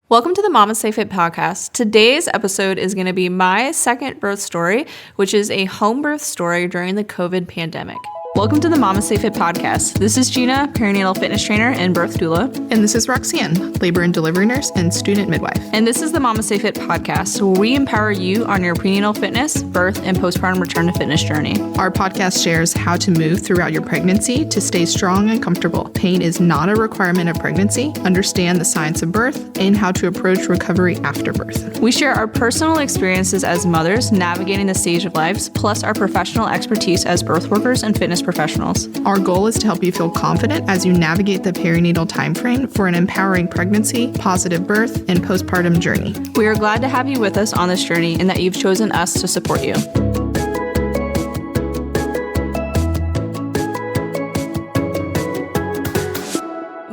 Welcome to the MamasteFit Podcast. Today's episode is going to be my second birth story, which is a home birth story during the COVID pandemic. Welcome to the MamasteFit Podcast. This is Gina, perinatal fitness trainer and birth doula. And this is Roxanne, labor and delivery nurse and student midwife. And this is the MamasteFit Podcast, where we empower you on your prenatal fitness, birth, and postpartum return to fitness journey. Our podcast shares how to move throughout your pregnancy to stay strong and comfortable. Pain is not a requirement of pregnancy. Understand the science of birth and how to approach recovery after birth. We share our personal experiences as mothers navigating the stage of lives, plus our professional expertise as birth workers and fitness professionals. Our goal is to help you feel confident as you navigate the perinatal timeframe for an empowering pregnancy, positive birth, and postpartum journey. We are glad to have you with us on this journey and that you've chosen us to support you.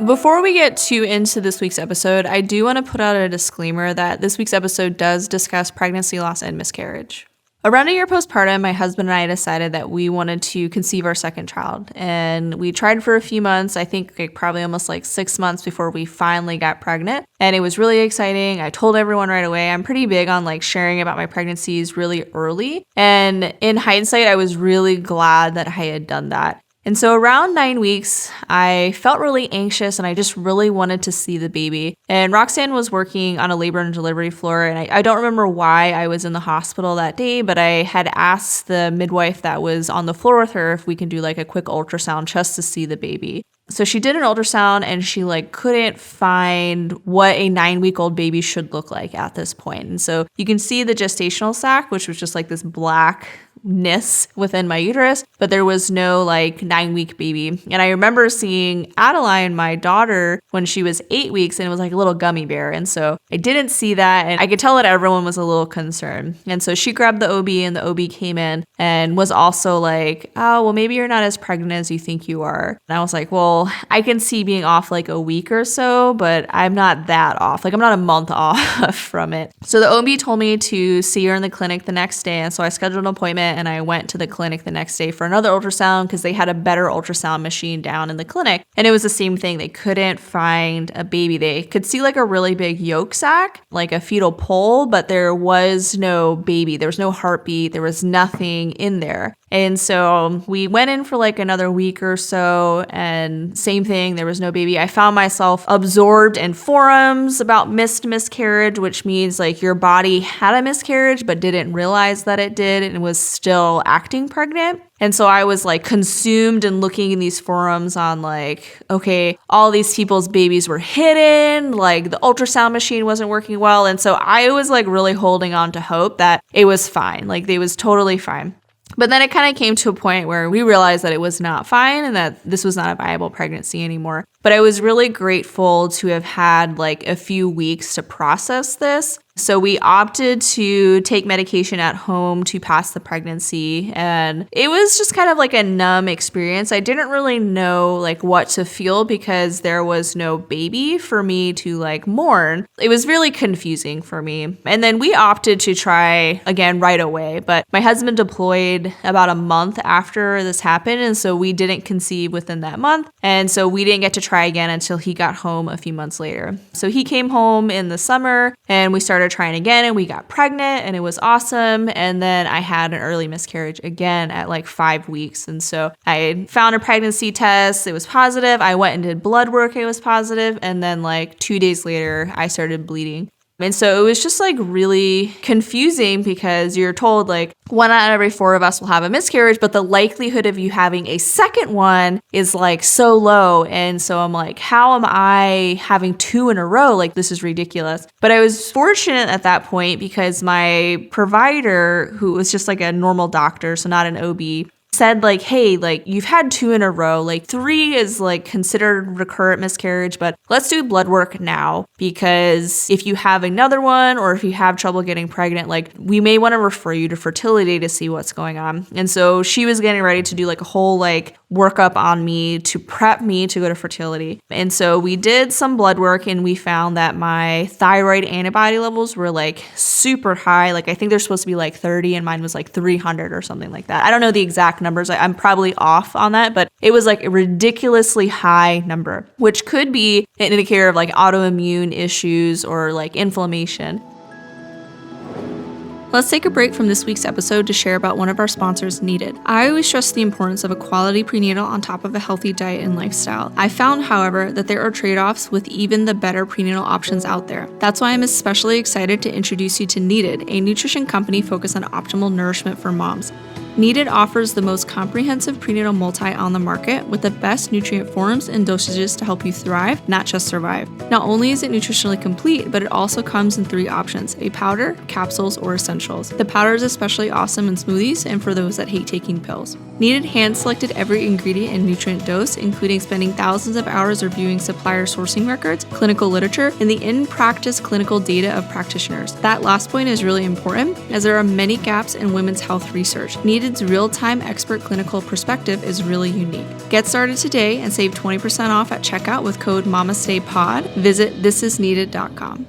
Before we get too into this week's episode, I do want to put out a disclaimer that this week's episode does discuss pregnancy loss and miscarriage. Around a year postpartum, my husband and I decided that we wanted to conceive our second child. And we tried for a few months, I think probably almost 6 months before we finally got pregnant. And it was really exciting. I told everyone right away. I'm pretty big on sharing about my pregnancies really early. And in hindsight, I was really glad that I had done that. And so around 9 weeks, I felt really anxious and I just really wanted to see the baby. And Roxanne was working on a labor and delivery floor, and I don't remember why I was in the hospital that day, but I had asked the midwife that was on the floor with her if we can do a quick ultrasound just to see the baby. So she did an ultrasound and she couldn't find what a 9-week-old baby should look like at this point. And so you can see the gestational sac, which was just this blackness within my uterus, but there was no 9-week baby. And I remember seeing Adeline, my daughter, when she was 8 weeks, and it was a little gummy bear. And so I didn't see that, and I could tell that everyone was a little concerned. And so she grabbed the OB, and the OB came in and was also oh, well, maybe you're not as pregnant as you think you are. And I was like, well, I can see being off a week or so, but I'm not that off. I'm not a month off from it. So the OB told me to see her in the clinic the next day. And so I scheduled an appointment and I went to the clinic the next day for another ultrasound because they had a better ultrasound machine down in the clinic. And it was the same thing. They couldn't find a baby. They could see a really big yolk sac, a fetal pole, but there was no baby. There was no heartbeat. There was nothing in there. And so we went in for another week or so, and same thing, there was no baby. I found myself absorbed in forums about miscarriage, which means your body had a miscarriage but didn't realize that it did and was still acting pregnant. And so I was consumed in looking in these forums on okay, all these people's babies were hidden, the ultrasound machine wasn't working well. And so I was really holding on to hope that it was fine, it was totally fine. But then it kind of came to a point where we realized that it was not fine and that this was not a viable pregnancy anymore. But I was really grateful to have had a few weeks to process this. So we opted to take medication at home to pass the pregnancy. And it was just kind of a numb experience. I didn't really know what to feel because there was no baby for me to mourn. It was really confusing for me. And then we opted to try again right away. But my husband deployed about a month after this happened. And so we didn't conceive within that month. And so we didn't get to try again until he got home a few months later. So he came home in the summer and we started trying again and we got pregnant and it was awesome. And then I had an early miscarriage again at 5 weeks. And so I found a pregnancy test. It was positive. I went and did blood work. It was positive. And then 2 days later, I started bleeding. And so it was just really confusing because you're told 1 out of every 4 of us will have a miscarriage, but the likelihood of you having a second one is so low. And so I'm how am I having 2 in a row? This is ridiculous. But I was fortunate at that point because my provider, who was just a normal doctor, so not an OB, said hey, you've had 2 in a row, 3 is considered recurrent miscarriage, but let's do blood work now because if you have another one or if you have trouble getting pregnant, we may want to refer you to fertility to see what's going on. And so she was getting ready to do a whole workup on me to prep me to go to fertility. And so we did some blood work and we found that my thyroid antibody levels were like super high. Like I think they're supposed to be like 30 and mine was like 300 or something like that. I don't know the exact numbers. I'm probably off on that, but it was like a ridiculously high number, which could be an indicator of like autoimmune issues or like inflammation. Let's take a break from this week's episode to share about one of our sponsors, Needed. I always stress the importance of a quality prenatal on top of a healthy diet and lifestyle. I found, however, that there are trade-offs with even the better prenatal options out there. That's why I'm especially excited to introduce you to Needed, a nutrition company focused on optimal nourishment for moms. Needed offers the most comprehensive prenatal multi on the market with the best nutrient forms and dosages to help you thrive, not just survive. Not only is it nutritionally complete, but it also comes in 3 options: a powder, capsules, or essentials. The powder is especially awesome in smoothies and for those that hate taking pills. Needed hand-selected every ingredient and nutrient dose, including spending thousands of hours reviewing supplier sourcing records, clinical literature, and the in-practice clinical data of practitioners. That last point is really important, as there are many gaps in women's health research. Needed's real-time expert clinical perspective is really unique. Get started today and save 20% off at checkout with code MamastePod. Visit thisisneeded.com.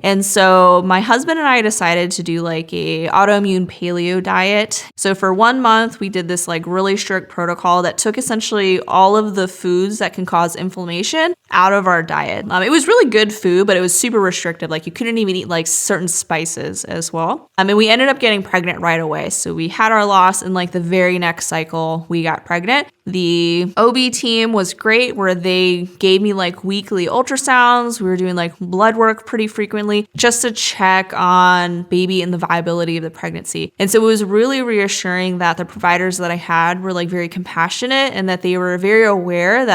And so my husband and I decided to do like a autoimmune paleo diet. So for 1 month, we did this like really strict protocol that took essentially all of the foods that can cause inflammation out of our diet. It was really good food, but it was super restrictive. Like you couldn't even eat like certain spices as well. And we ended up getting pregnant right away. So we had our loss and like the very next cycle, we got pregnant. The OB team was great where they gave me like weekly ultrasounds. We were doing like blood work pretty frequently just to check on baby and the viability of the pregnancy. And so it was really reassuring that the providers that I had were like very compassionate and that they were very aware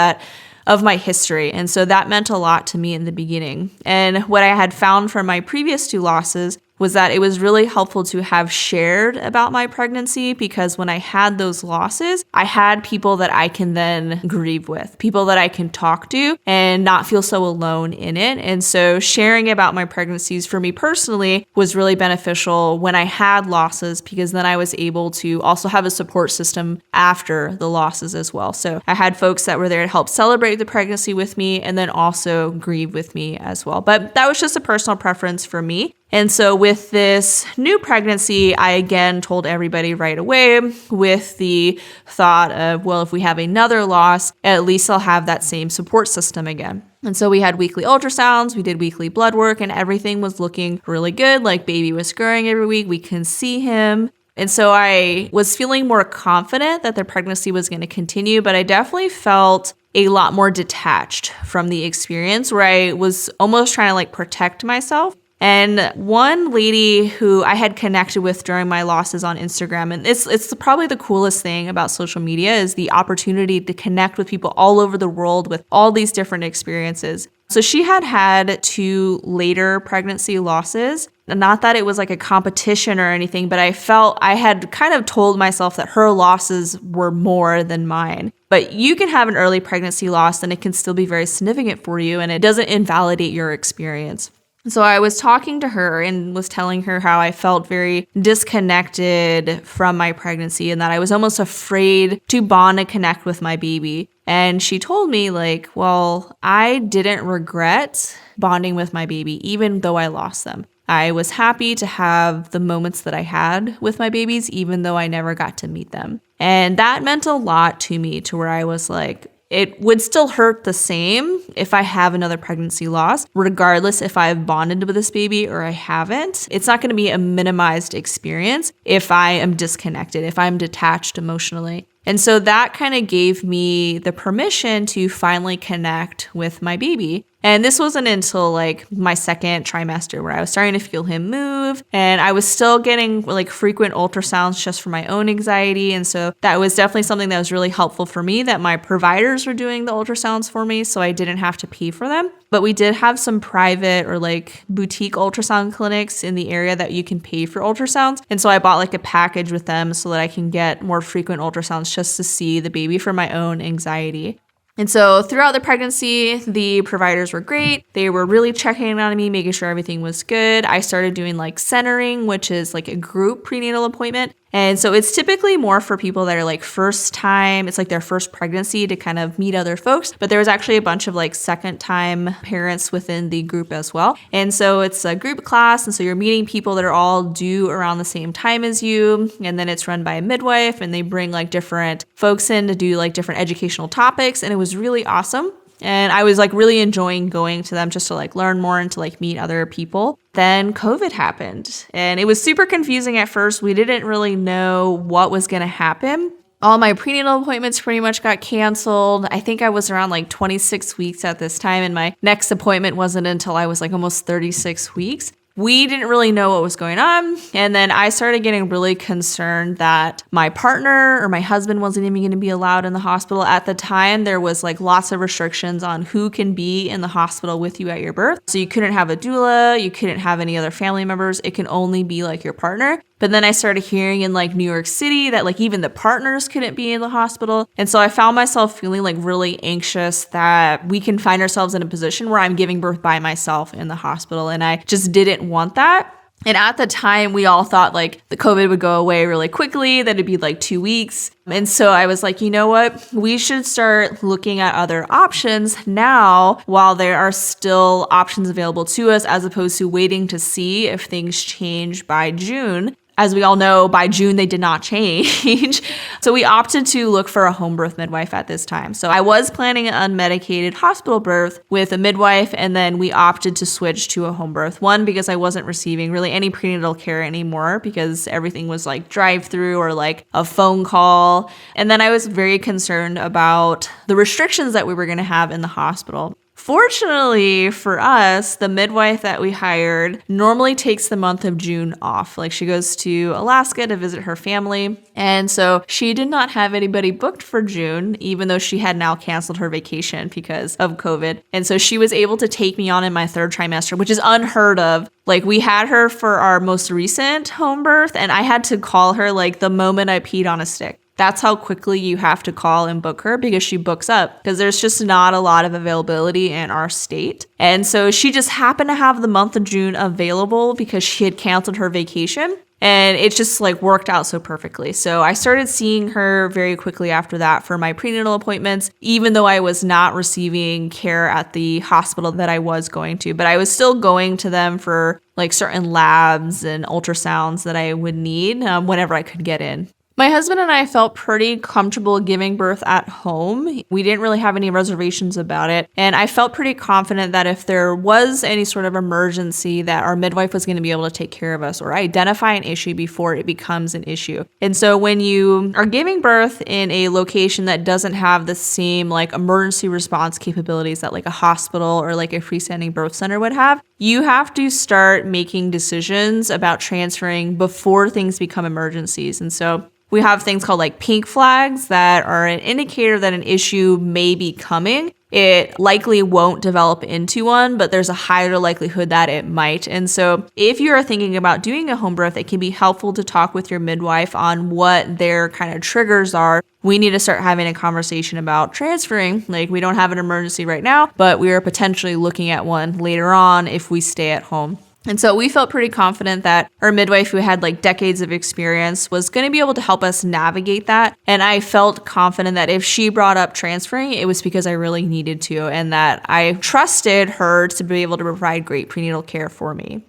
of my history. And so that meant a lot to me in the beginning. And what I had found from my previous 2 losses was that it was really helpful to have shared about my pregnancy, because when I had those losses, I had people that I can then grieve with, people that I can talk to and not feel so alone in it. And so sharing about my pregnancies for me personally was really beneficial when I had losses, because then I was able to also have a support system after the losses as well. So I had folks that were there to help celebrate the pregnancy with me and then also grieve with me as well. But that was just a personal preference for me. And so with this new pregnancy, I again told everybody right away with the thought of, well, if we have another loss, at least I'll have that same support system again. And so we had weekly ultrasounds, we did weekly blood work, and everything was looking really good. Like baby was growing every week, we can see him. And so I was feeling more confident that the pregnancy was going to continue, but I definitely felt a lot more detached from the experience, where I was almost trying to like protect myself. And one lady who I had connected with during my losses on Instagram, and it's probably the coolest thing about social media, is the opportunity to connect with people all over the world with all these different experiences. So she had 2 later pregnancy losses. Not that it was like a competition or anything, but I felt I had kind of told myself that her losses were more than mine. But you can have an early pregnancy loss and it can still be very significant for you, and it doesn't invalidate your experience. So I was talking to her and was telling her how I felt very disconnected from my pregnancy and that I was almost afraid to bond and connect with my baby. And she told me like, well, I didn't regret bonding with my baby, even though I lost them. I was happy to have the moments that I had with my babies, even though I never got to meet them. And that meant a lot to me, to where I was like, it would still hurt the same if I have another pregnancy loss, regardless if I've bonded with this baby or I haven't. It's not going to be a minimized experience if I am disconnected, if I'm detached emotionally. And so that kind of gave me the permission to finally connect with my baby. And this wasn't until like my 2nd trimester where I was starting to feel him move, and I was still getting like frequent ultrasounds just for my own anxiety. And so that was definitely something that was really helpful for me, that my providers were doing the ultrasounds for me, so I didn't have to pay for them. But we did have some private or like boutique ultrasound clinics in the area that you can pay for ultrasounds. And so I bought like a package with them so that I can get more frequent ultrasounds just to see the baby for my own anxiety. And so throughout the pregnancy, the providers were great. They were really checking in on me, making sure everything was good. I started doing like centering, which is like a group prenatal appointment. And so it's typically more for people that are like first time, it's like their first pregnancy to kind of meet other folks. But there was actually a bunch of like second time parents within the group as well. And so it's a group class. And so you're meeting people that are all due around the same time as you. And then it's run by a midwife and they bring like different folks in to do like different educational topics. And it was really awesome. And I was like really enjoying going to them just to like learn more and to like meet other people. Then COVID happened and it was super confusing at first. We didn't really know what was going to happen. All my prenatal appointments pretty much got canceled. I think I was around like 26 weeks at this time and my next appointment wasn't until I was like almost 36 weeks. We didn't really know what was going on. And then I started getting really concerned that my partner or my husband wasn't even going to be allowed in the hospital. At the time, there was like lots of restrictions on who can be in the hospital with you at your birth. So you couldn't have a doula, you couldn't have any other family members. It can only be like your partner. But then I started hearing in like New York City that like even the partners couldn't be in the hospital. And so I found myself feeling like really anxious that we can find ourselves in a position where I'm giving birth by myself in the hospital. And I just didn't want that. And at the time, we all thought like the COVID would go away really quickly, that it'd be like 2 weeks. And so I was like, you know what? We should start looking at other options now while there are still options available to us, as opposed to waiting to see if things change by June. As we all know, by June, they did not change. So we opted to look for a home birth midwife at this time. So I was planning an unmedicated hospital birth with a midwife, and then we opted to switch to a home birth. One, because I wasn't receiving really any prenatal care anymore because everything was like drive-through or like a phone call. And then I was very concerned about the restrictions that we were going to have in the hospital. Fortunately for us, the midwife that we hired normally takes the month of June off. Like she goes to Alaska to visit her family. And so she did not have anybody booked for June, even though she had now canceled her vacation because of COVID. And so she was able to take me on in my third trimester, which is unheard of. Like we had her for our most recent home birth and I had to call her like the moment I peed on a stick. That's how quickly you have to call and book her because she books up because there's just not a lot of availability in our state. And so she just happened to have the month of June available because she had canceled her vacation. And it just like worked out so perfectly. So I started seeing her very quickly after that for my prenatal appointments, even though I was not receiving care at the hospital that I was going to. But I was still going to them for like certain labs and ultrasounds that I would need whenever I could get in. My husband and I felt pretty comfortable giving birth at home. We didn't really have any reservations about it. And I felt pretty confident that if there was any sort of emergency, that our midwife was going to be able to take care of us or identify an issue before it becomes an issue. And so when you are giving birth in a location that doesn't have the same like emergency response capabilities that like a hospital or like a freestanding birth center would have, you have to start making decisions about transferring before things become emergencies. And so we have things called like pink flags that are an indicator that an issue may be coming. It likely won't develop into one, but there's a higher likelihood that it might. And so if you are thinking about doing a home birth, it can be helpful to talk with your midwife on what their kind of triggers are. We need to start having a conversation about transferring. Like we don't have an emergency right now, but we are potentially looking at one later on if we stay at home. And so we felt pretty confident that our midwife, who had like decades of experience, was going to be able to help us navigate that. And I felt confident that if she brought up transferring, it was because I really needed to, and that I trusted her to be able to provide great prenatal care for me.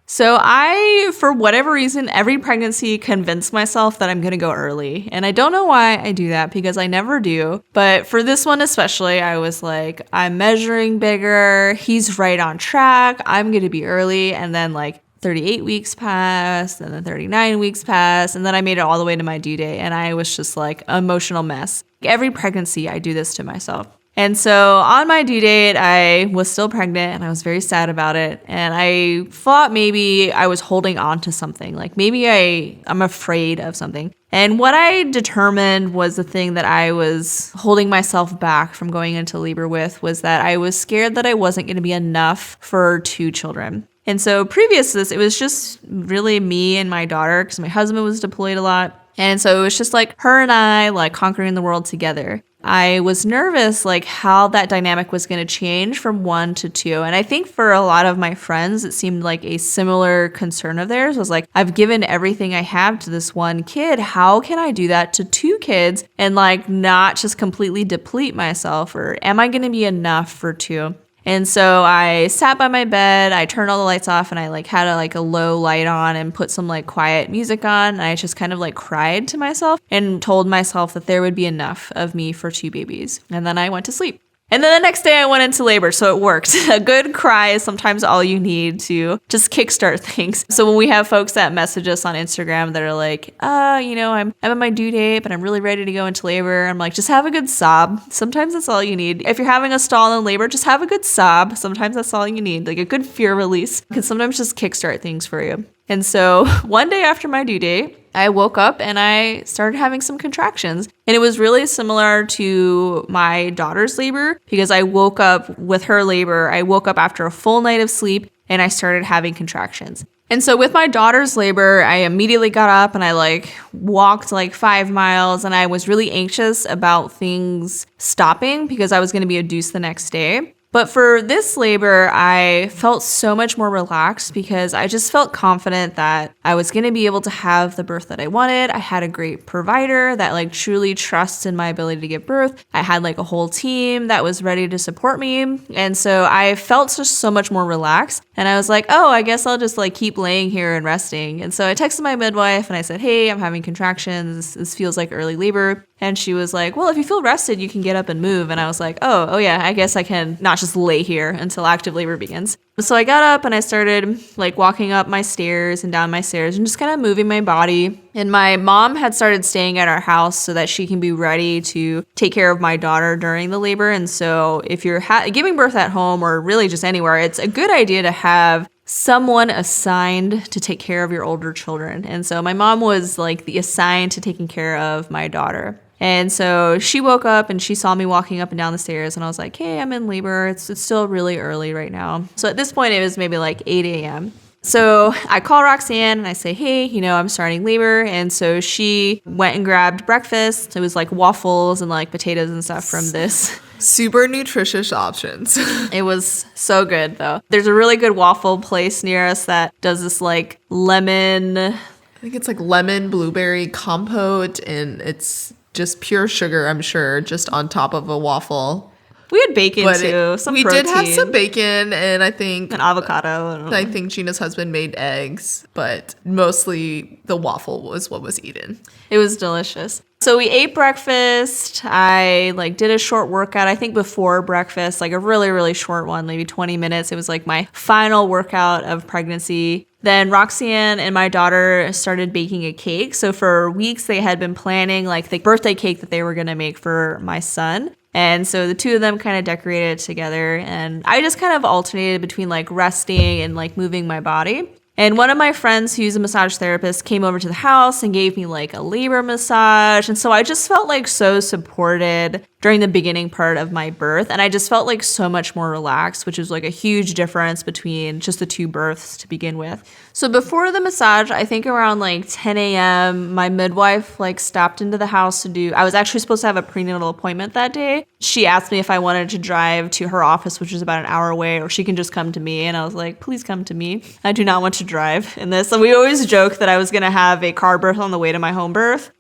So I, for whatever reason, every pregnancy convinced myself that I'm going to go early. And I don't know why I do that because I never do. But for this one especially, I was like, I'm measuring bigger. He's right on track. I'm going to be early. And then like 38 weeks passed and then 39 weeks passed. And then I made it all the way to my due date. And I was just like an emotional mess. Every pregnancy, I do this to myself. And so on my due date, I was still pregnant and I was very sad about it. And I thought maybe I was holding on to something, like maybe I'm afraid of something. And what I determined was the thing that I was holding myself back from going into labor with was that I was scared that I wasn't going to be enough for 2 children. And so previous to this, it was just really me and my daughter because my husband was deployed a lot. And so it was just like her and I like conquering the world together. I was nervous like how that dynamic was going to change from 1 to 2. And I think for a lot of my friends, it seemed like a similar concern of theirs was like, I've given everything I have to this one kid. How can I do that to 2 kids and like not just completely deplete myself? Or am I going to be enough for 2? And so I sat by my bed, I turned all the lights off, and I like had a low light on and put some like quiet music on. And I just kind of like cried to myself and told myself that there would be enough of me for 2 babies. And then I went to sleep. And then the next day I went into labor, so it worked. A good cry is sometimes all you need to just kickstart things. So when we have folks that message us on Instagram that are like, I'm at my due date, but I'm really ready to go into labor. I'm like, just have a good sob. Sometimes that's all you need. If you're having a stall in labor, just have a good sob. Sometimes that's all you need. Like a good fear release can sometimes just kickstart things for you. And so one day after my due date, I woke up and I started having some contractions. And it was really similar to my daughter's labor because I woke up with her labor. I woke up after a full night of sleep and I started having contractions. And so with my daughter's labor, I immediately got up and I like walked like 5 miles and I was really anxious about things stopping because I was going to be a deuce the next day. But for this labor, I felt so much more relaxed because I just felt confident that I was going to be able to have the birth that I wanted. I had a great provider that like truly trusts in my ability to give birth. I had like a whole team that was ready to support me. And so I felt just so much more relaxed. And I was like, oh, I guess I'll just like keep laying here and resting. And so I texted my midwife and I said, hey, I'm having contractions. This feels like early labor. And she was like, well, if you feel rested, you can get up and move. And I was like, oh yeah, I guess I can not just lay here until active labor begins. So I got up and I started like walking up my stairs and down my stairs and just kind of moving my body. And my mom had started staying at our house so that she can be ready to take care of my daughter during the labor. And so if you're giving birth at home or really just anywhere, it's a good idea to have someone assigned to take care of your older children. And so my mom was like assigned to taking care of my daughter. And so she woke up and she saw me walking up and down the stairs and I was like, hey, I'm in labor. It's still really early right now. So at this point, it was maybe like 8 a.m. So I call Roxanne and I say, hey, I'm starting labor. And so she went and grabbed breakfast. It was like waffles and like potatoes and stuff from this. Super nutritious options. It was so good though. There's a really good waffle place near us that does this like lemon. I think it's like lemon blueberry compote and it's just pure sugar, I'm sure, just on top of a waffle. We had bacon too, some protein. We did have some bacon and I think an avocado. I think Gina's husband made eggs, but mostly the waffle was what was eaten. It was delicious. So we ate breakfast. I like did a short workout, I think before breakfast, like a really, really short one, maybe 20 minutes. It was like my final workout of pregnancy. Then Roxanne and my daughter started baking a cake. So for weeks they had been planning like the birthday cake that they were going to make for my son. And so the two of them kind of decorated together and I just kind of alternated between like resting and like moving my body. And one of my friends who's a massage therapist came over to the house and gave me like a labor massage. And so I just felt like so supported during the beginning part of my birth. And I just felt like so much more relaxed, which is like a huge difference between just the 2 births to begin with. So before the massage, I think around like 10 a.m., my midwife like stopped into the house I was actually supposed to have a prenatal appointment that day. She asked me if I wanted to drive to her office, which is about an hour away, or she can just come to me. And I was like, please come to me. I do not want to drive in this. And we always joke that I was going to have a car birth on the way to my home birth.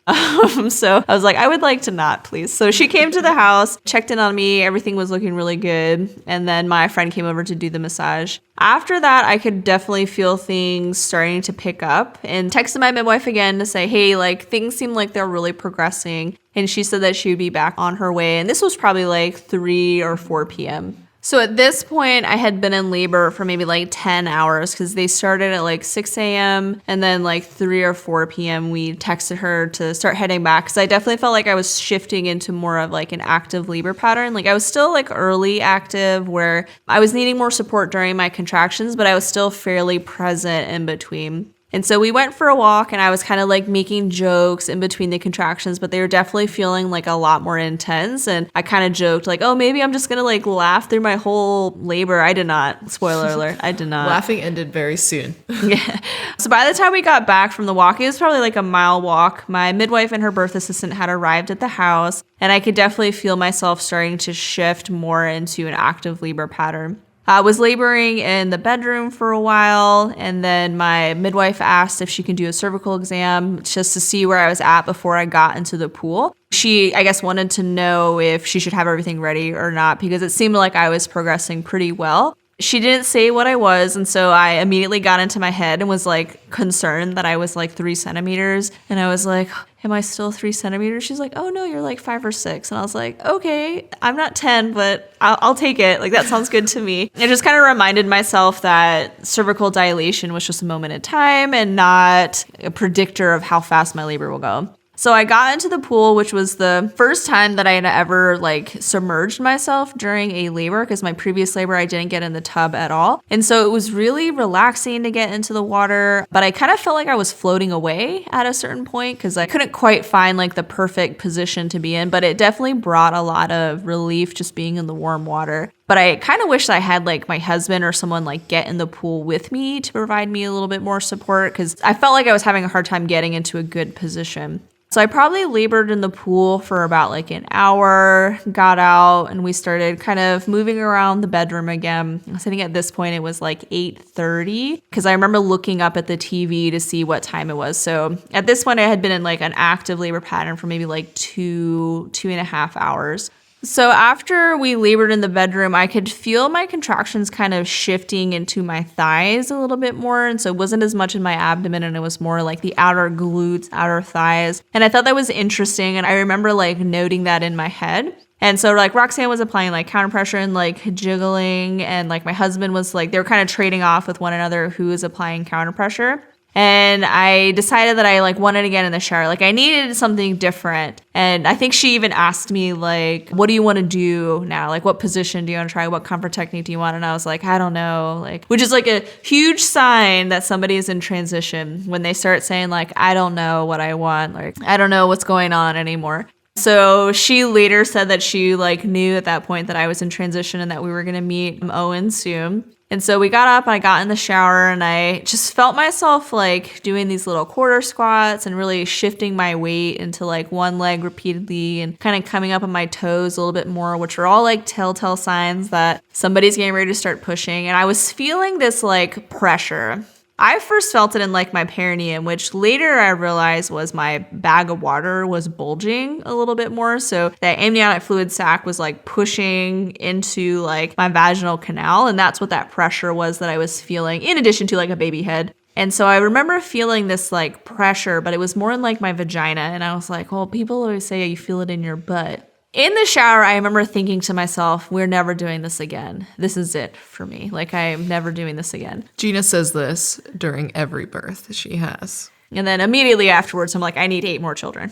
So I was like, I would like to not, please. So she came to the house, checked in on me. Everything was looking really good. And then my friend came over to do the massage. After that, I could definitely feel things starting to pick up and texted my midwife again to say, hey, like things seem like they're really progressing. And she said that she would be back on her way. And this was probably like 3 or 4 p.m. So at this point, I had been in labor for maybe like 10 hours because they started at like 6 a.m. and then like 3 or 4 p.m. we texted her to start heading back because I definitely felt like I was shifting into more of like an active labor pattern. Like I was still like early active where I was needing more support during my contractions, but I was still fairly present in between. And so we went for a walk, and I was kind of like making jokes in between the contractions, but they were definitely feeling like a lot more intense. And I kind of joked like, oh, maybe I'm just going to like laugh through my whole labor. I did not. Spoiler alert. I did not. Laughing ended very soon. Yeah. So by the time we got back from the walk, it was probably like a mile walk. My midwife and her birth assistant had arrived at the house, and I could definitely feel myself starting to shift more into an active labor pattern. I was laboring in the bedroom for a while, and then my midwife asked if she can do a cervical exam just to see where I was at before I got into the pool. She, I guess, wanted to know if she should have everything ready or not because it seemed like I was progressing pretty well. She didn't say what I was, and so I immediately got into my head and was like concerned that I was like 3 centimeters. And I was like, am I still 3 centimeters? She's like, oh no, you're like 5 or 6. And I was like, okay, I'm not 10, but I'll take it. Like, that sounds good to me. It just kind of reminded myself that cervical dilation was just a moment in time and not a predictor of how fast my labor will go. So I got into the pool, which was the first time that I had ever like submerged myself during a labor, because my previous labor, I didn't get in the tub at all. And so it was really relaxing to get into the water, but I kind of felt like I was floating away at a certain point because I couldn't quite find like the perfect position to be in, but it definitely brought a lot of relief just being in the warm water. But I kind of wish I had like my husband or someone like get in the pool with me to provide me a little bit more support because I felt like I was having a hard time getting into a good position. So I probably labored in the pool for about like an hour, got out, and we started kind of moving around the bedroom again. I think at this point it was like 8:30 because I remember looking up at the TV to see what time it was. So at this point I had been in like an active labor pattern for maybe like 2.5 hours. So after we labored in the bedroom, I could feel my contractions kind of shifting into my thighs a little bit more. And so it wasn't as much in my abdomen, and it was more like the outer glutes, outer thighs. And I thought that was interesting. And I remember like noting that in my head. And so like Roxanne was applying like counter pressure and like jiggling. And like my husband was like, they were kind of trading off with one another who was applying counter pressure. And I decided that I like wanted to get in the shower. Like I needed something different. And I think she even asked me like, what do you want to do now? Like what position do you want to try? What comfort technique do you want? And I was like, I don't know. Like, which is like a huge sign that somebody is in transition when they start saying like, I don't know what I want. Like, I don't know what's going on anymore. So she later said that she like knew at that point that I was in transition and that we were going to meet Owen soon. And so we got up, I got in the shower, and I just felt myself like doing these little quarter squats and really shifting my weight into like one leg repeatedly and kind of coming up on my toes a little bit more, which are all like telltale signs that somebody's getting ready to start pushing. And I was feeling this like pressure. I first felt it in like my perineum, which later I realized was my bag of water was bulging a little bit more. So that amniotic fluid sac was like pushing into like my vaginal canal. And that's what that pressure was that I was feeling, in addition to like a baby head. And so I remember feeling this like pressure, but it was more in like my vagina. And I was like, well, people always say you feel it in your butt. In the shower, I remember thinking to myself, we're never doing this again. This is it for me. Like, I am never doing this again. Gina says this during every birth she has. And then immediately afterwards, I'm like, I need 8 more children.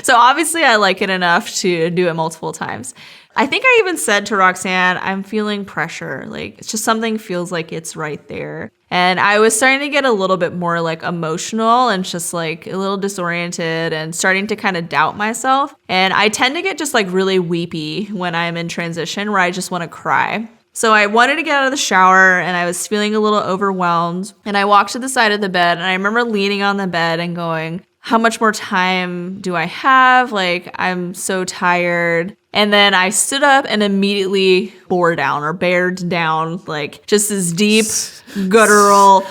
So obviously I like it enough to do it multiple times. I think I even said to Roxanne, I'm feeling pressure. Like, it's just something feels like it's right there. And I was starting to get a little bit more like emotional and just like a little disoriented and starting to kind of doubt myself. And I tend to get just like really weepy when I'm in transition where I just want to cry. So I wanted to get out of the shower and I was feeling a little overwhelmed. And I walked to the side of the bed and I remember leaning on the bed and going, how much more time do I have? Like, I'm so tired. And then I stood up and immediately bore down or bared down, like just this deep, guttural,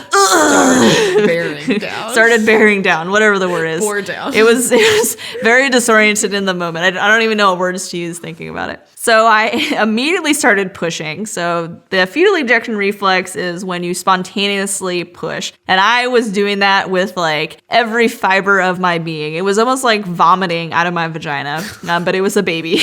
started bearing down, whatever the word is. Bore down. It was very disoriented in the moment. I don't even know what words to use thinking about it. So I immediately started pushing. So the fetal ejection reflex is when you spontaneously push. And I was doing that with like every fiber of my being. It was almost like vomiting out of my vagina, but it was a baby.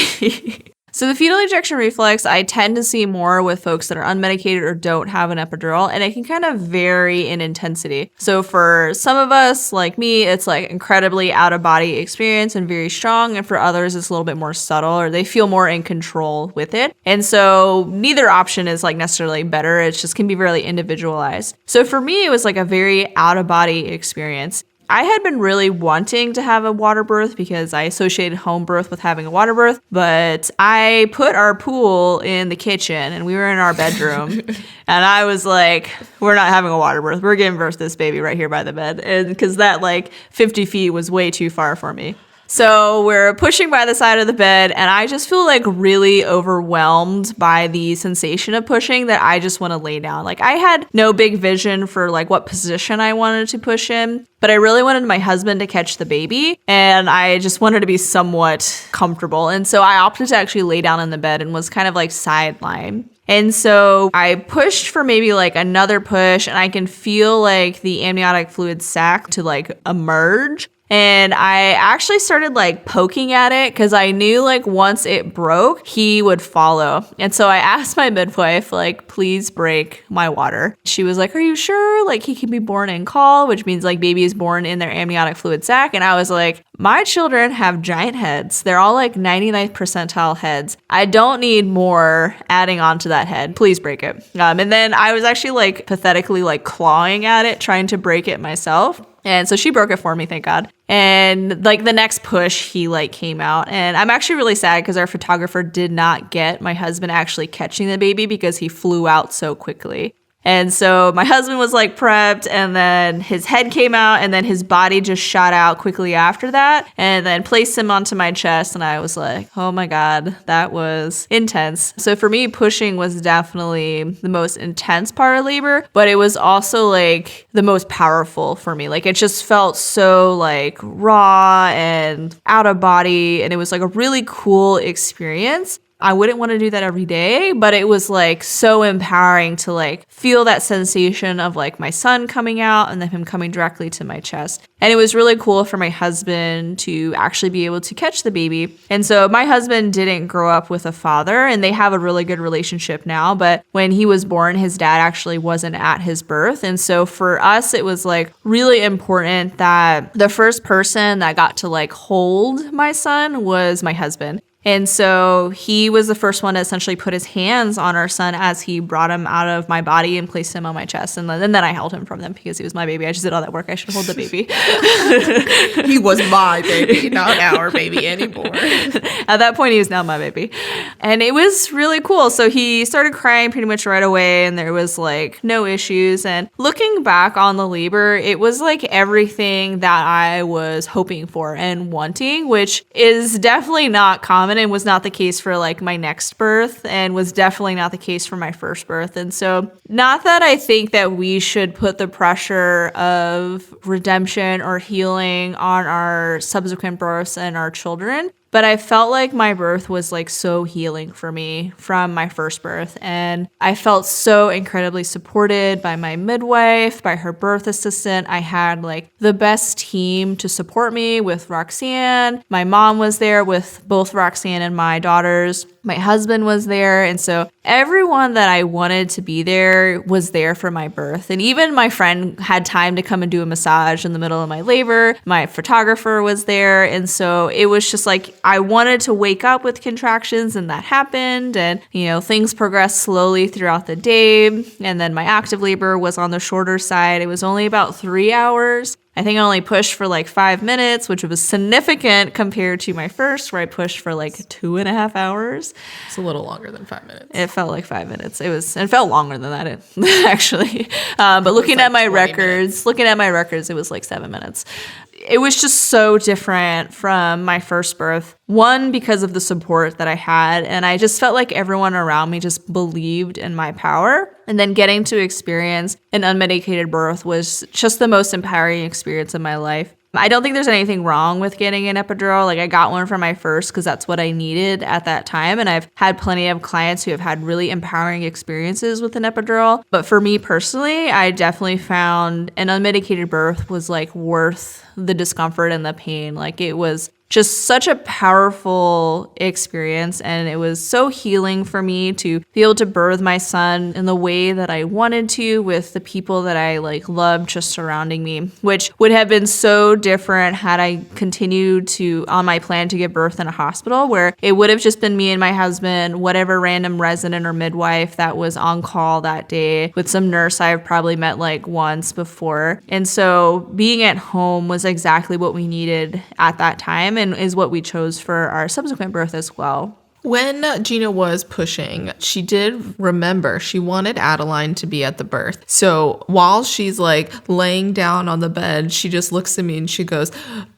So the fetal ejection reflex, I tend to see more with folks that are unmedicated or don't have an epidural, and it can kind of vary in intensity. So for some of us, like me, it's like incredibly out-of-body experience and very strong, and for others, it's a little bit more subtle, or they feel more in control with it. And so neither option is like necessarily better. It just can be really individualized. So for me, it was like a very out-of-body experience. I had been really wanting to have a water birth because I associated home birth with having a water birth, but I put our pool in the kitchen and we were in our bedroom and I was like, we're not having a water birth. We're giving birth to this baby right here by the bed. And because that like 50 feet was way too far for me. So we're pushing by the side of the bed and I just feel like really overwhelmed by the sensation of pushing that I just want to lay down. Like I had no big vision for like what position I wanted to push in, but I really wanted my husband to catch the baby and I just wanted to be somewhat comfortable. And so I opted to actually lay down in the bed and was kind of like sidelined. And so I pushed for maybe like another push and I can feel like the amniotic fluid sac to like emerge. And I actually started like poking at it because I knew like once it broke, he would follow. And so I asked my midwife, like, please break my water. She was like, are you sure? Like he can be born in caul, which means like baby is born in their amniotic fluid sac. And I was like, my children have giant heads. They're all like 99th percentile heads. I don't need more adding on to that head. Please break it. And then I was actually like pathetically like clawing at it, trying to break it myself. And so she broke it for me, thank God. And like the next push, he like came out. And I'm actually really sad because our photographer did not get my husband actually catching the baby because he flew out so quickly. And so my husband was like prepped and then his head came out and then his body just shot out quickly after that and then placed him onto my chest. And I was like, oh my God, that was intense. So for me, pushing was definitely the most intense part of labor, but it was also like the most powerful for me. Like it just felt so like raw and out of body. And it was like a really cool experience. I wouldn't want to do that every day, but it was like so empowering to like feel that sensation of like my son coming out and then him coming directly to my chest. And it was really cool for my husband to actually be able to catch the baby. And so my husband didn't grow up with a father and they have a really good relationship now. But when he was born, his dad actually wasn't at his birth. And so for us, it was like really important that the first person that got to like hold my son was my husband. And so he was the first one to essentially put his hands on our son as he brought him out of my body and placed him on my chest. And then I held him from them because he was my baby. I just did all that work. I should hold the baby. He was my baby, not our baby anymore. At that point, he was now my baby. And it was really cool. So he started crying pretty much right away and there was like no issues. And looking back on the labor, it was like everything that I was hoping for and wanting, which is definitely not common. And was not the case for like my next birth and was definitely not the case for my first birth. And so not that I think that we should put the pressure of redemption or healing on our subsequent births and our children, but I felt like my birth was like so healing for me from my first birth. And I felt so incredibly supported by my midwife, by her birth assistant. I had like the best team to support me with Roxanne. My mom was there with both Roxanne and my daughters. My husband was there. And so everyone that I wanted to be there was there for my birth. And even my friend had time to come and do a massage in the middle of my labor. My photographer was there. And so it was just like, I wanted to wake up with contractions and that happened. And, you know, things progressed slowly throughout the day. And then my active labor was on the shorter side. It was only about 3 hours. I think I only pushed for like 5 minutes, which was significant compared to my first, where I pushed for like 2.5 hours. It's a little longer than 5 minutes. It felt like 5 minutes. It felt longer than that, actually. But looking at my records, it was like 7 minutes. It was just so different from my first birth. One, because of the support that I had, and I just felt like everyone around me just believed in my power. And then getting to experience an unmedicated birth was just the most empowering experience of my life. I don't think there's anything wrong with getting an epidural. Like I got one for my first because that's what I needed at that time. And I've had plenty of clients who have had really empowering experiences with an epidural. But for me personally, I definitely found an unmedicated birth was like worth the discomfort and the pain. Like it was just such a powerful experience. And it was so healing for me to be able to birth my son in the way that I wanted to, with the people that I like loved just surrounding me, which would have been so different had I continued on my plan to give birth in a hospital, where it would have just been me and my husband, whatever random resident or midwife that was on call that day, with some nurse I've probably met like once before. And so being at home was exactly what we needed at that time, and is what we chose for our subsequent birth as well. When Gina was pushing, she did remember she wanted Adeline to be at the birth. So while she's like laying down on the bed, she just looks at me and she goes,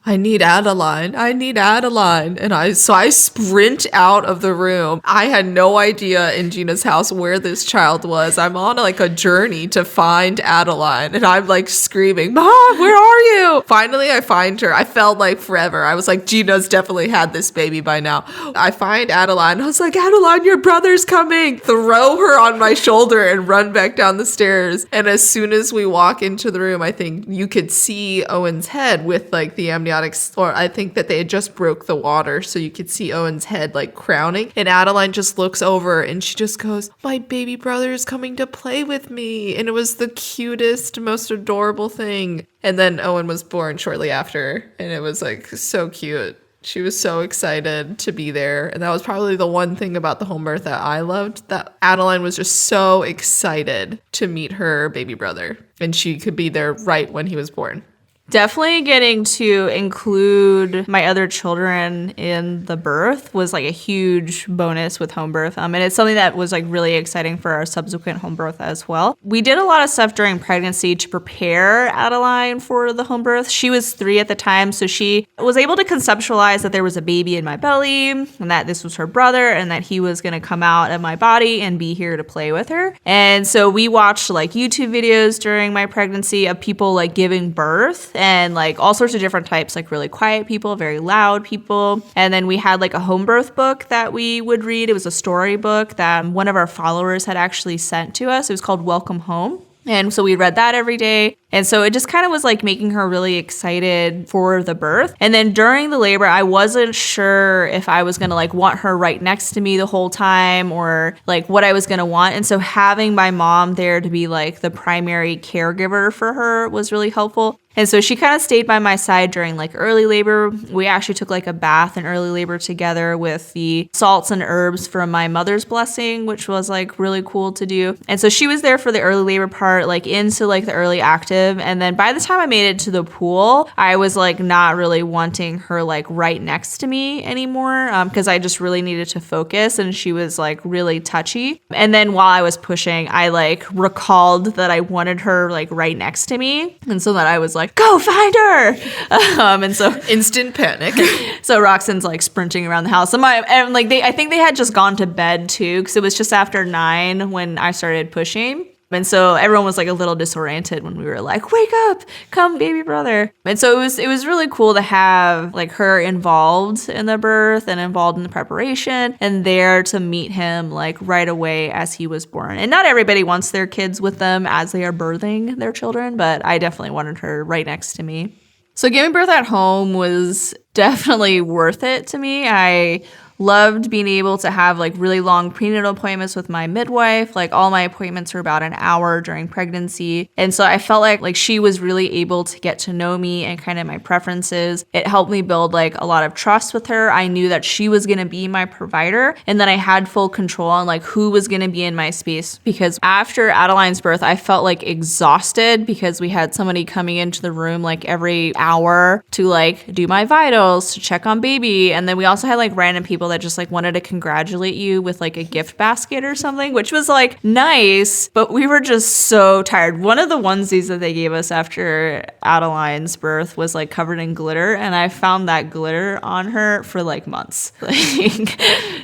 I need Adeline. I need Adeline. And I sprint out of the room. I had no idea in Gina's house where this child was. I'm on like a journey to find Adeline. And I'm like screaming, Mom, where are you? Finally, I find her. I felt like forever. I was like, Gina's definitely had this baby by now. I find Adeline. I was like, Adeline, your brother's coming. Throw her on my shoulder and run back down the stairs. And as soon as we walk into the room, I think you could see Owen's head with like the amniotic, or I think that they had just broke the water. So you could see Owen's head like crowning. And Adeline just looks over and she just goes, my baby brother is coming to play with me. And it was the cutest, most adorable thing. And then Owen was born shortly after. And it was like so cute. She was so excited to be there. And that was probably the one thing about the home birth that I loved, that Adeline was just so excited to meet her baby brother. And she could be there right when he was born. Definitely getting to include my other children in the birth was like a huge bonus with home birth. And it's something that was like really exciting for our subsequent home birth as well. We did a lot of stuff during pregnancy to prepare Adeline for the home birth. She was 3 at the time, so she was able to conceptualize that there was a baby in my belly and that this was her brother and that he was going to come out of my body and be here to play with her. And so we watched like YouTube videos during my pregnancy of people like giving birth, and like all sorts of different types, like really quiet people, very loud people. And then we had like a home birth book that we would read. It was a storybook that one of our followers had actually sent to us. It was called Welcome Home. And so we read that every day. And so it just kind of was like making her really excited for the birth. And then during the labor, I wasn't sure if I was going to like want her right next to me the whole time or like what I was going to want. And so having my mom there to be like the primary caregiver for her was really helpful. And so she kind of stayed by my side during like early labor. We actually took like a bath in early labor together with the salts and herbs from my mother's blessing, which was like really cool to do. And so she was there for the early labor part, like into like the early active. And then by the time I made it to the pool, I was like not really wanting her like right next to me anymore because I just really needed to focus, and she was like really touchy. And then while I was pushing, I like recalled that I wanted her like right next to me. And so that I was like, go find her. And so instant panic. So Roxanne's like sprinting around the house. I think they had just gone to bed too, because it was just after 9 when I started pushing. And so everyone was like a little disoriented when we were like, wake up, come baby brother. And so it was really cool to have like her involved in the birth and involved in the preparation and there to meet him like right away as he was born. And not everybody wants their kids with them as they are birthing their children, but I definitely wanted her right next to me. So giving birth at home was definitely worth it to me. I loved being able to have like really long prenatal appointments with my midwife. Like all my appointments were about an hour during pregnancy. And so I felt like she was really able to get to know me and kind of my preferences. It helped me build like a lot of trust with her. I knew that she was going to be my provider and that I had full control on like who was going to be in my space, because after Adeline's birth, I felt like exhausted because we had somebody coming into the room like every hour to like do my vitals, to check on baby. And then we also had like random people that just like wanted to congratulate you with like a gift basket or something, which was like nice, but we were just so tired. One of the onesies that they gave us after Adeline's birth was like covered in glitter, and I found that glitter on her for like months. Like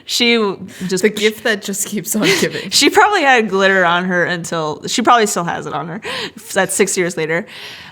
she just the gift that just keeps on giving. She probably had glitter on her until she probably still has it on her. That's 6 years later.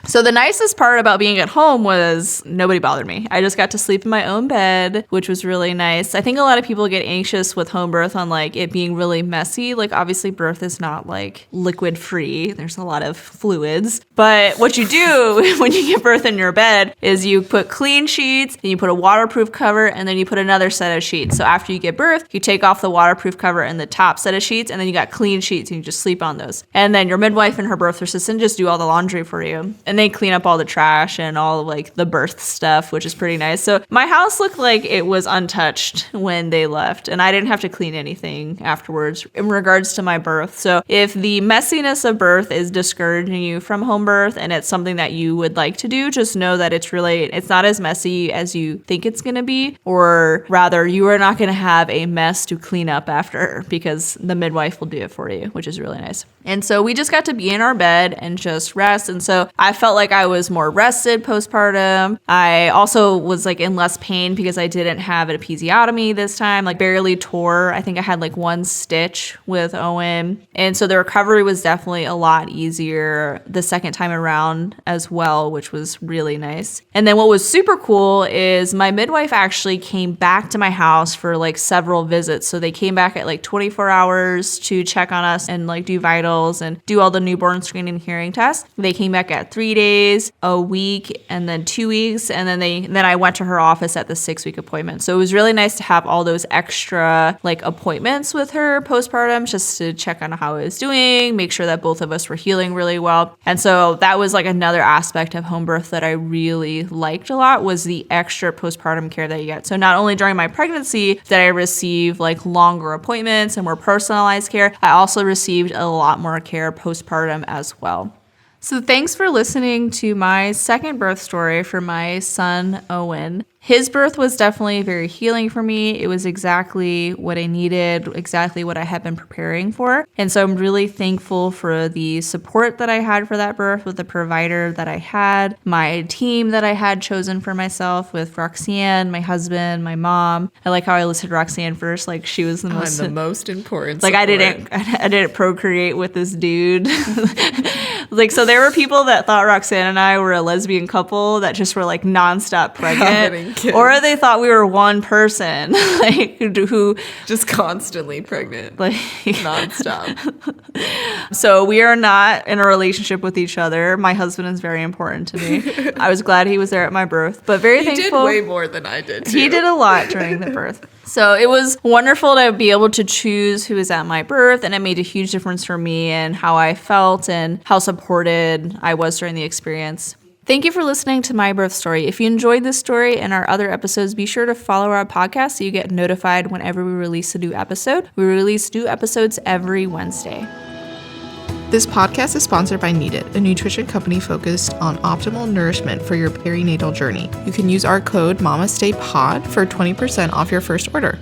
So the nicest part about being at home was nobody bothered me. I just got to sleep in my own bed, which was really nice. I I think a lot of people get anxious with home birth on like it being really messy. Like obviously birth is not like liquid free. There's a lot of fluids. But what you do when you give birth in your bed is you put clean sheets, and you put a waterproof cover, and then you put another set of sheets. So after you give birth, you take off the waterproof cover and the top set of sheets, and then you got clean sheets and you just sleep on those. And then your midwife and her birth assistant just do all the laundry for you. And they clean up all the trash and all of like the birth stuff, which is pretty nice. So my house looked like it was untouched when they left, and I didn't have to clean anything afterwards in regards to my birth. So if the messiness of birth is discouraging you from home birth and it's something that you would like to do, just know that it's not as messy as you think it's going to be, or rather you are not going to have a mess to clean up after because the midwife will do it for you, which is really nice. And so we just got to be in our bed and just rest. And so I felt like I was more rested postpartum. I also was like in less pain because I didn't have an episiotomy this time, like barely tore. I think I had like one stitch with Owen. And so the recovery was definitely a lot easier the second time around as well, which was really nice. And then what was super cool is my midwife actually came back to my house for like several visits. So they came back at like 24 hours to check on us and like do vitals and do all the newborn screening and hearing tests. They came back at 3 days, a week, and then 2 weeks. And then I went to her office at the 6-week appointment. So it was really nice to have all those extra like appointments with her postpartum just to check on how I was doing, make sure that both of us were healing really well. And so that was like another aspect of home birth that I really liked a lot, was the extra postpartum care that you get. So not only during my pregnancy did I receive like longer appointments and more personalized care, I also received a lot more care postpartum as well. So thanks for listening to my second birth story for my son, Owen. His birth was definitely very healing for me. It was exactly what I needed, exactly what I had been preparing for. And so I'm really thankful for the support that I had for that birth with the provider that I had, my team that I had chosen for myself with Roxanne, my husband, my mom. I like how I listed Roxanne first, like she was the most important like support. I didn't procreate with this dude. Like, so there were people that thought Roxanne and I were a lesbian couple that just were like nonstop pregnant. Or they thought we were one person, like who just constantly pregnant, like nonstop. So we are not in a relationship with each other. My husband is very important to me. I was glad he was there at my birth, but very thankful. He did way more than I did too. He did a lot during the birth. So it was wonderful to be able to choose who was at my birth, and it made a huge difference for me and how I felt and how supported I was during the experience. Thank you for listening to my birth story. If you enjoyed this story and our other episodes, be sure to follow our podcast so you get notified whenever we release a new episode. We release new episodes every Wednesday. This podcast is sponsored by Need It, a nutrition company focused on optimal nourishment for your perinatal journey. You can use our code MamastePod for 20% off your first order.